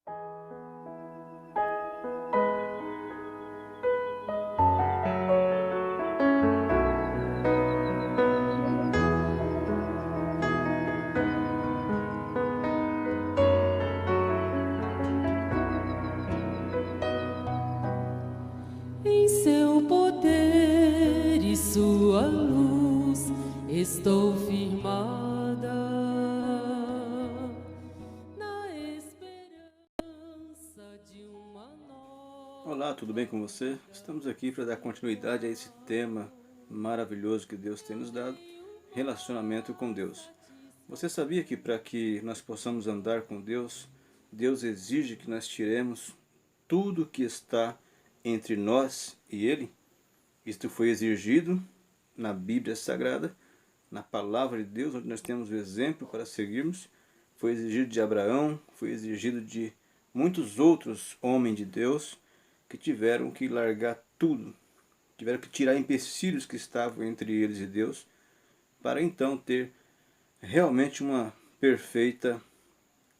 Em seu poder e sua luz estou firmada na esperança de uma nova. Olá, tudo bem com você? Estamos aqui para dar continuidade a esse tema maravilhoso que Deus tem nos dado, relacionamento com Deus. Você sabia que para que nós possamos andar com Deus, Deus exige que nós tiremos tudo que está entre nós e Ele? Isto foi exigido na Bíblia Sagrada, na Palavra de Deus, onde nós temos o exemplo para seguirmos. Foi exigido de Abraão, foi exigido de muitos outros homens de Deus que tiveram que largar tudo, tiveram que tirar empecilhos que estavam entre eles e Deus, para então ter realmente uma perfeita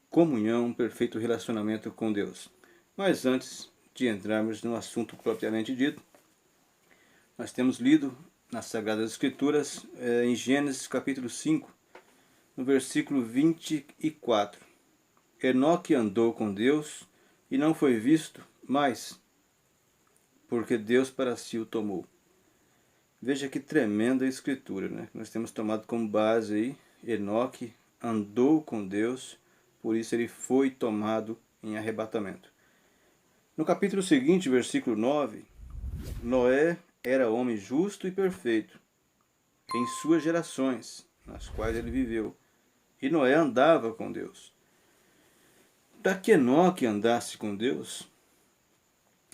comunhão, um perfeito relacionamento com Deus. Mas antes de entrarmos no assunto propriamente dito, nós temos lido nas Sagradas Escrituras, em Gênesis capítulo 5, no versículo 24. Enoque andou com Deus e não foi visto mais, porque Deus para si o tomou. Veja que tremenda escritura, né? Nós temos tomado como base aí, Enoque andou com Deus, por isso ele foi tomado em arrebatamento. No capítulo seguinte, versículo 9, Noé era homem justo e perfeito em suas gerações, nas quais ele viveu. E Noé andava com Deus. Para que Enoque andasse com Deus,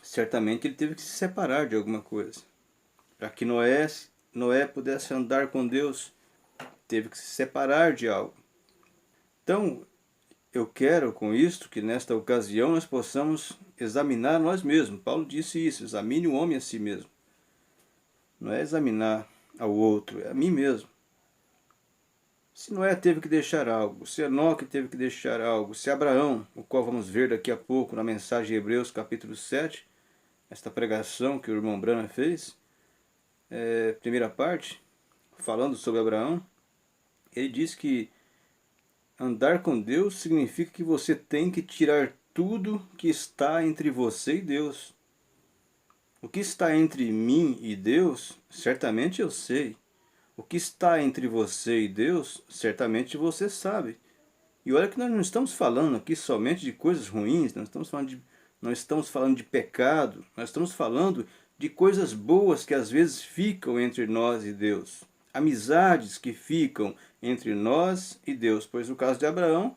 certamente ele teve que se separar de alguma coisa. Para que Noé pudesse andar com Deus, teve que se separar de algo. Então, eu quero com isto que nesta ocasião nós possamos examinar nós mesmos. Paulo disse isso, examine o homem a si mesmo. Não é examinar ao outro, é a mim mesmo. Se Noé teve que deixar algo, se Enoque teve que deixar algo, se Abraão, o qual vamos ver daqui a pouco na mensagem de Hebreus capítulo 7, esta pregação que o irmão Branham fez, primeira parte, falando sobre Abraão, ele diz que andar com Deus significa que você tem que tirar tudo que está entre você e Deus. O que está entre mim e Deus, certamente eu sei. O que está entre você e Deus, certamente você sabe. E olha que nós não estamos falando aqui somente de coisas ruins, não estamos falando de pecado, nós estamos falando de coisas boas que às vezes ficam entre nós e Deus. Amizades que ficam entre nós e Deus, pois no caso de Abraão,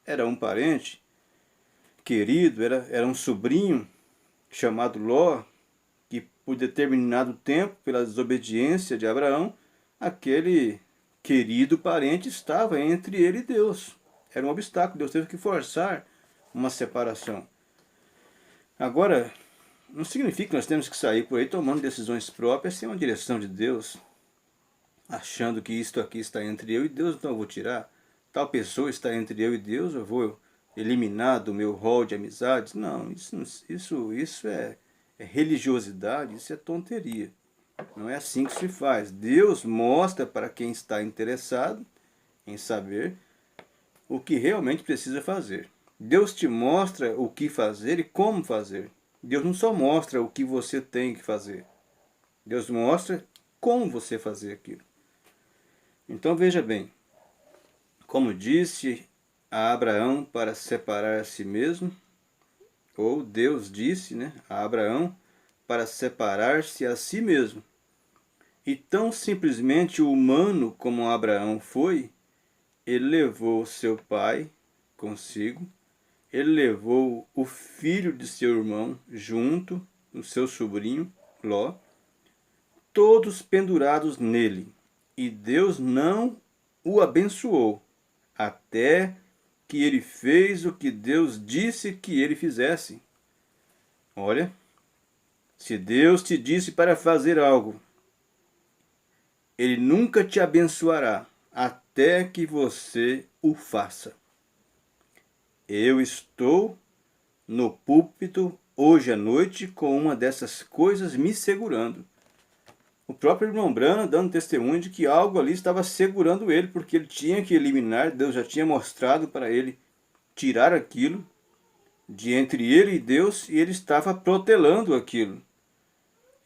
era um parente querido, era um sobrinho chamado Ló, que por determinado tempo, pela desobediência de Abraão, aquele querido parente estava entre ele e Deus. Era um obstáculo, Deus teve que forçar uma separação. Agora, não significa que nós temos que sair por aí tomando decisões próprias sem uma direção de Deus, achando que isto aqui está entre eu e Deus, então eu vou tirar. Tal pessoa está entre eu e Deus, eu vou eliminar do meu rol de amizades. Não, isso é religiosidade, isso é tonteria. Não é assim que se faz. Deus mostra para quem está interessado em saber o que realmente precisa fazer. Deus te mostra o que fazer e como fazer. Deus não só mostra o que você tem que fazer. Deus mostra como você fazer aquilo. Então veja bem, como disse a Abraão para separar a si mesmo, ou Deus disse, né, a Abraão para separar-se a si mesmo. E tão simplesmente humano como Abraão foi, ele levou seu pai consigo, ele levou o filho de seu irmão junto, o seu sobrinho Ló, todos pendurados nele. E Deus não o abençoou, até que ele fez o que Deus disse que ele fizesse. Olha, se Deus te disse para fazer algo, Ele nunca te abençoará até que você o faça. Eu estou no púlpito hoje à noite com uma dessas coisas me segurando. O próprio irmão Branham dando testemunho de que algo ali estava segurando ele, porque ele tinha que eliminar, Deus já tinha mostrado para ele tirar aquilo de entre ele e Deus, e ele estava protelando aquilo.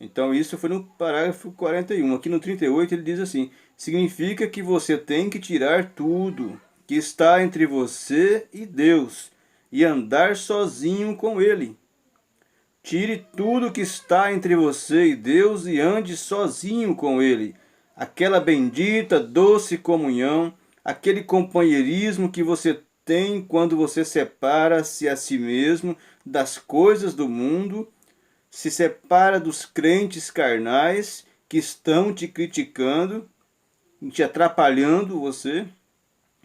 Então isso foi no parágrafo 41. Aqui no 38 ele diz assim: significa que você tem que tirar tudo que está entre você e Deus e andar sozinho com Ele. Tire tudo que está entre você e Deus e ande sozinho com Ele. Aquela bendita, doce comunhão, aquele companheirismo que você tem quando você separa-se a si mesmo das coisas do mundo, se separa dos crentes carnais que estão te criticando, te atrapalhando você,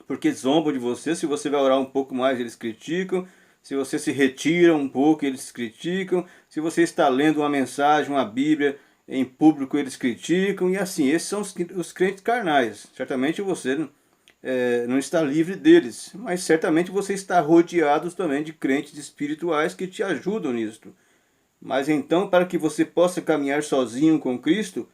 porque zombam de você. Se você vai orar um pouco mais, eles criticam. Se você se retira um pouco, eles criticam. Se você está lendo uma mensagem, uma Bíblia em público, eles criticam. E assim, esses são os crentes carnais. Certamente você não está livre deles, mas certamente você está rodeado também de crentes espirituais que te ajudam nisto. Mas então, para que você possa caminhar sozinho com Cristo,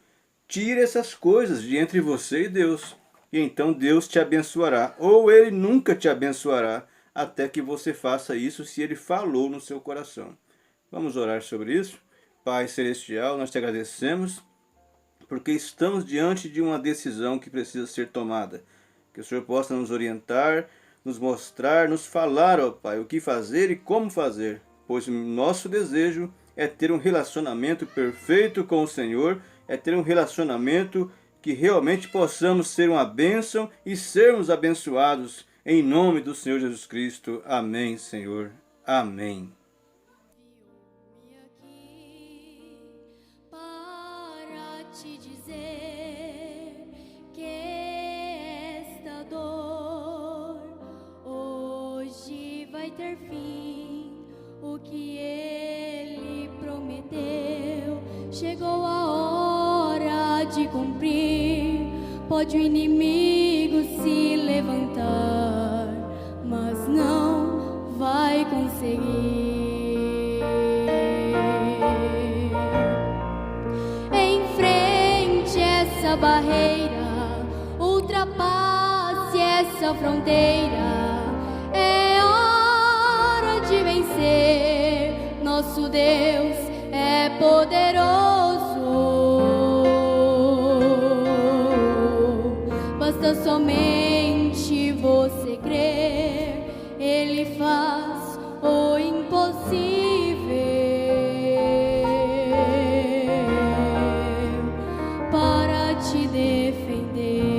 tire essas coisas de entre você e Deus. E então Deus te abençoará. Ou Ele nunca te abençoará até que você faça isso, se Ele falou no seu coração. Vamos orar sobre isso? Pai Celestial, nós te agradecemos porque estamos diante de uma decisão que precisa ser tomada. Que o Senhor possa nos orientar, nos mostrar, nos falar, ó Pai, o que fazer e como fazer. Pois o nosso desejo é ter um relacionamento perfeito com o Senhor, é ter um relacionamento que realmente possamos ser uma bênção e sermos abençoados em nome do Senhor Jesus Cristo. Amém, Senhor. Amém. Para te dizer que esta dor hoje vai ter fim. O que Ele prometeu chegou a hora de cumprir. Pode o inimigo se levantar, mas não vai conseguir. Enfrente essa barreira, ultrapasse essa fronteira. É hora de vencer. Nosso Deus é poderoso. Basta somente você crer, Ele faz o impossível para te defender.